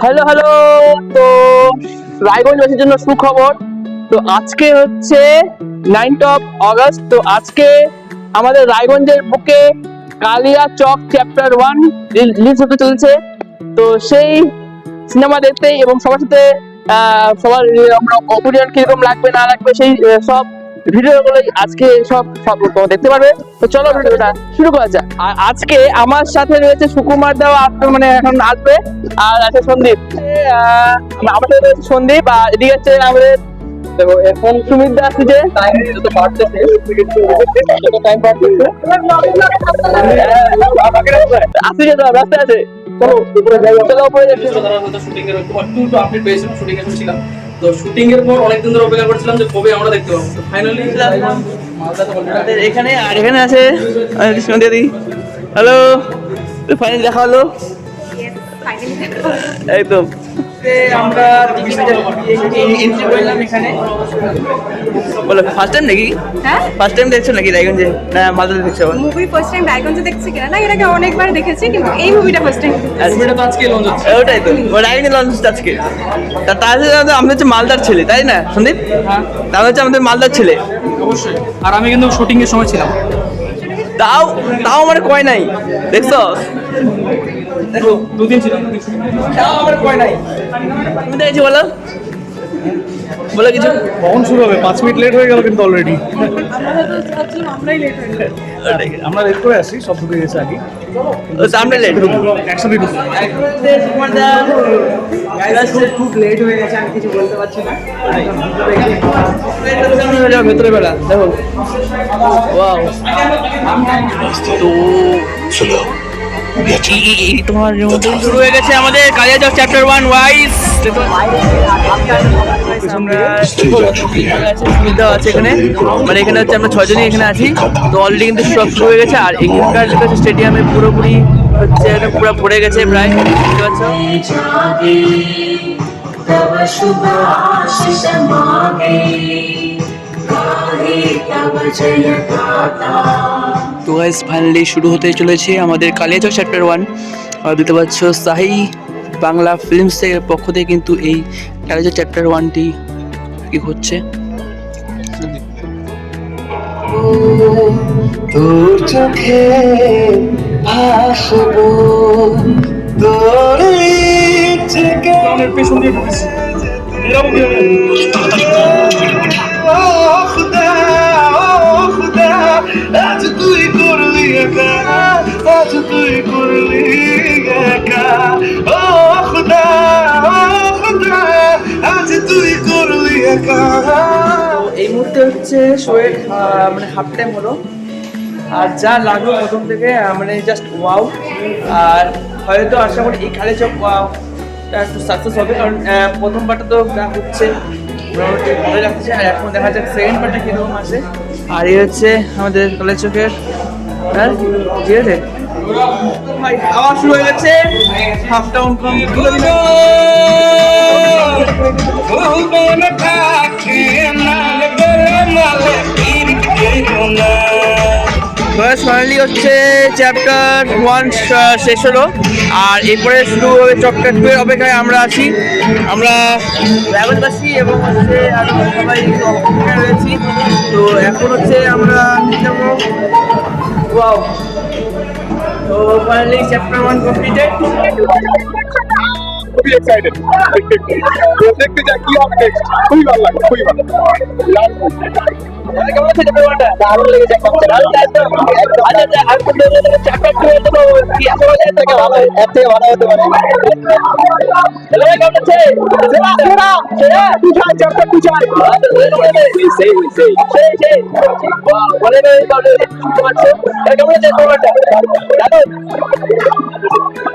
Hello hello. তো রায়গঞ্জবাসীর জন্য সুখবর। তো আজকে হচ্ছে 9 আগস্ট। তো আজকে আমাদের রায়গঞ্জের বুকে কালিয়া চক চ্যাপ্টার 1 রিলিজ হতে চলছে। তো সেই সিনেমা দেখতে এবং সবার সাথে সবার আমরা অপিনিয়ন কিরকম লাগবে না লাগবে সেই সব ভিডিও গুলো আজকে সব সব তোমরা দেখতে পারবে। তো চলো ভিডিওটা শুরু করা যাক। আর আজকে আমার সাথে রয়েছে সুকুমার দাও মানে এখন আসবে, আর আছে সন্দীপ। আমার সাথে রয়েছে সন্দীপ, আর এদিকে হচ্ছে আমাদের এখন সুমিত দা আসছে যে আসছে যে রাস্তায় আছে। তো শুটিং এর পর অনেকদিন ধরে অপেক্ষা করছিলাম যে কবে আমরা দেখতে পাবো। ফাইনালি এখানে আর এখানে আছে সন্ধ্যাদি। হ্যালো, ফাইনালি দেখা হলো একদম। আমরা এন্ট্রি করলাম এখানে। বলো ফার্স্ট টাইম নাকি? হ্যাঁ, ফার্স্ট টাইম দেখছো নাকি রায়গঞ্জে, না মালদাতে দেখছো? মুভি ফার্স্ট টাইম রায়গঞ্জে দেখছি কিনা না, এর আগে অনেকবার দেখেছি কিন্তু এই মুভিটা ফার্স্ট টাইম। মুভিটা তো আজকে লঞ্চ হচ্ছে। ওটাই তো, রায়গঞ্জে লঞ্চ হচ্ছে আজকে। তাহলে আমরা হচ্ছে মালদার ছেলে, তাই না সন্দীপ? তাহলে হচ্ছে আমাদের মালদার ছেলে। অবশ্যই। আর আমি কিন্তু শুটিং এর সময় ছিলাম। তাও তাও আমার কয় নাই, দেখছো? দেখো দুদিন ছিলাম। তাও আমার কয় নাই। তুমি দেখেছি বলো, বলো কিছু। কখন শুরু হবে? 5 মিনিট লেট হয়ে গেল কিন্তু অলরেডি। আমরাই লেট হয়ে গেছি। আমরা লেট করে আসি, সব ঢুকে গেছে আগে। আমরা লেট একসাথে ঢুকবো। খুব লেট হয়ে গেছে, আমি কিছু বলতে পারছি না। ভেতরে বেলা দেখো। ওয়াও। তো তোমার শুরু হয়ে গেছে আমাদের কালিয়া চক চ্যাপ্টার 1 ওয়াইস। সুবিধা আছে এখানে, মানে এখানে হচ্ছে আমরা 6 জনই এখানে আছি। তো অলরেডি কিন্তু সব শুরু হয়ে গেছে। আর এখানকার স্টেডিয়ামে পুরোপুরি হচ্ছে পুরো ভরে গেছে প্রায়, বুঝতে পারছো? তো গাইস ফাইনালি শুরু হতে চলেছে আমাদের কালিয়া চক চ্যাপ্টার 1। দেখতে পাচ্ছ শাহী বাংলা ফিল্মসের পক্ষ থেকে কিন্তু এই কালিয়া চক চ্যাপ্টার 1টি কি হচ্ছে। তোর চোখে ভাসবো তোর ইচ্ছেকে পেছন দিয়ে ঢুকেছি। খুদা খুদা আজ তুই করলি একা, আজ তুই করলি একা, ও খুদা খুদা আজ তুই করলি একা। এই মুহূর্তে হচ্ছে শোয়ের মানে হাফ টাইম হলো। আর যা লাগলো প্রথম থেকে মানে জাস্ট ওয়াও। আর হয়তো আশা করি এই কালিয়া চক একটু সাকসেস হবে, কারণ প্রথম পার্টটা তো যা হচ্ছে মোটামুটি ভালো লাগছে। আর এখন দেখা যাক সেকেন্ড পার্টটা কীরকম আসে। আর এই হচ্ছে আমাদের কালিয়া চকের, হ্যাঁ ঠিক আছে ভাই, আওয়াজ শুরু হয়ে গেছে। হাফ টাউন কম ফাইনালি হচ্ছে চ্যাপ্টার 1 শেষ হলো। আর এরপরে শুরু হবে চ্যাপ্টার 2 এর অপেক্ষায় আমরা আছি। আমরা রায়গঞ্জবাসী এবং হচ্ছে আরো সবাই অপেক্ষায় রয়েছি। তো এখন হচ্ছে আমরা যাবো। ওয়াও। তো ফাইনালি চ্যাপ্টার 1 কমপ্লিটেড। খুবই এক্সাইটেড দেখতে যা কি হবে নেক্সট। খুবই ভালো লাগবে, খুবই ভালো। কেমন আছে চ্যাপ্টার 1টা? দারুণ লেগেছে, চ্যাপ্টার 2 এর জন্য কি আশা করা যায়? থেকে ভালো, এর থেকে ভালো হতে পারে। হ্যালো কেমন আছে? সেরা সেরা সেরা তুই চ্যাপ্টার 2 চাই। সেই বলে তাহলে বুঝতে পারছো কেমন আছে তোমারটা? দারুণ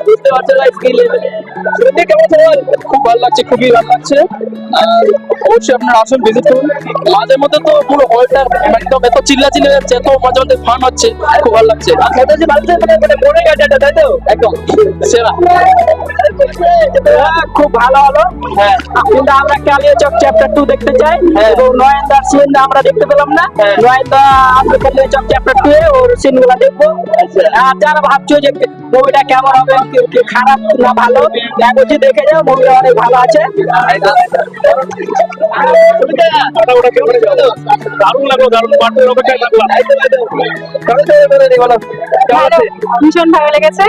বুঝতে পারছো না স্কিল লেভেলে। শুনতে কেমন আছে বল? খুব ভালো লাগছে, খুবই ভালো লাগছে। আর অবশ্যই আপনারা আসুন, ভিজিট করুন। মাঝে মধ্যে তো পুরো হলটা একদম এত চিল্লা চিল্লা যাচ্ছে, এত মজা মধ্যে ফান হচ্ছে, খুব ভালো লাগছে। আর সেটা যে ভালো মানে মনে গাড়িটা, তাই তো? একদম সেরা। খুব ভালো হলো। হ্যাঁ, কিন্তু আমরা কালিয়া চক চ্যাপ্টার 2 দেখতে চাই। এবং নয়নদার সিনটা আমরা দেখতে পেলাম না। নয়নদা আসলে কালিয়া চক চ্যাপ্টার 2 এ ওর সিনগুলো দেখবো। আর যারা ভাবছো যে মুভিটা কেমন হবে, কি খারাপ না ভালো, যা বলছি দেখে যাও, মুভিটা অনেক ভালো আছে। দারুণ লাগলো, দারুণ পার্টের অপেক্ষায় থাকলাম। ভালো, ভীষণ ভালো লেগেছে।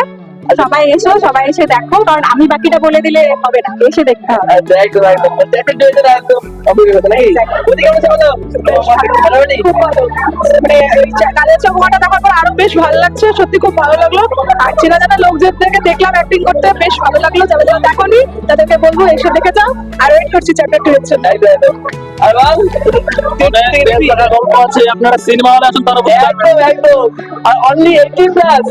সবাই এসো, সবাই এসে দেখো, কারণ আমি বাকিটা বলে দিলে হবে না, এসে দেখতে হবে। একদম একদম একদম অভিজ্ঞতা নাকি? ওদিকে কেমন আছে বলো? ভালো হয়নি? খুব ভালো, মানে এই কালের চৌমাটা দেখার পর আরো বেশ ভালো লাগছে, সত্যি খুব ভালো লাগলো। আর চেনা জানা লোকজনদেরকে দেখলাম অ্যাক্টিং করতে, বেশ ভালো লাগলো। যারা যারা দেখোনি তাদেরকে বলবো এসে দেখে যাও। আর ওয়েট করছি চ্যাপ্টার 2 এর জন্য। একদম একদম। আর বল? গল্প আছে, আপনারা সিনেমা হলে আসুন, তারা একদম একদম। আর only 18 plus.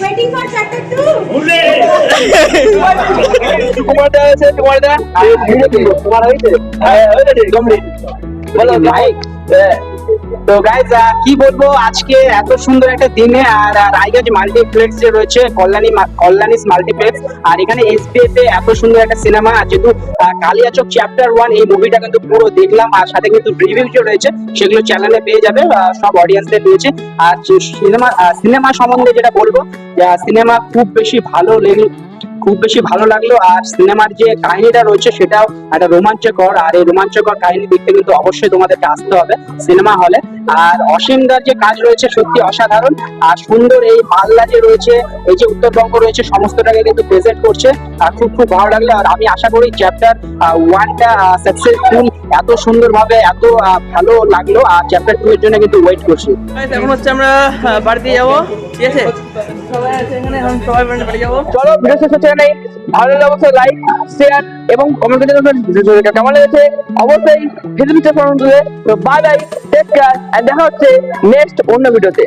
Waiting for chapter 2. কুমারদা আছে, কুমারদা তোমার হয়েছে? হ্যাঁ হয়েছে কমপ্লিট। বলো ভাই। তো গাইজ কি বলবো, আজকে এত সুন্দর একটা দিনে আর রায়গঞ্জ মাল্টিপ্লেক্স যে রয়েছে কল্যাণীস মাল্টিপ্লেক্স, আর এখানে এসবিএফ এ এত সুন্দর একটা সিনেমা, যেহেতু কালিয়াচক চ্যাপ্টার 1 এই মুভিটা কিন্তু পুরো দেখলাম, আর সাথে কিন্তু রিভিউ যে রয়েছে সেগুলো চ্যানেলে পেয়ে যাবে, সব অডিয়েন্সদের রয়েছে। আর সিনেমা সম্বন্ধে যেটা বলবো, সিনেমা খুব বেশি ভালো লাগলো। আর সিনেমার যে কাহিনীটা রয়েছে সেটাও একটা রোমাঞ্চকর, আর এই রোমাঞ্চকর কাহিনী দেখতে কিন্তু অবশ্যই তোমাদেরকে আসতে হবে সিনেমা হলে। আর অসীমদার যে কাজ রয়েছে সত্যি অসাধারণ, আর সুন্দর এই মালদা যে রয়েছে, এই যে উত্তরবঙ্গ রয়েছে, সমস্তটাকে কিন্তু প্রেজেন্ট করছে, আর খুব ভালো লাগলো। আর আমি আশা করি চ্যাপ্টার 1টা সাকসেসফুল, এত সুন্দরভাবে এত ভালো লাগলো। আর চ্যাপ্টার 2 এর জন্য কিন্তু ওয়েট করছি। এখন হচ্ছে আমরা বাড়িতে যাবো, ঠিক আছে? সবাই আছে এখানে, এখন সবাই মিলে বাড়ি যাবো। চলো ভিডিও শেষ হচ্ছে নেই, ভালো লাগলে অবশ্যই লাইক শেয়ার এবং কমেন্ট করে জানাবেন ভিডিওটা কেমন লেগেছে। অবশ্যই ফেসবুক পেজ ফলো করে। তো বাই বাই, টেক কেয়ার, আর দেখা হচ্ছে নেক্সট অন্য ভিডিওতে।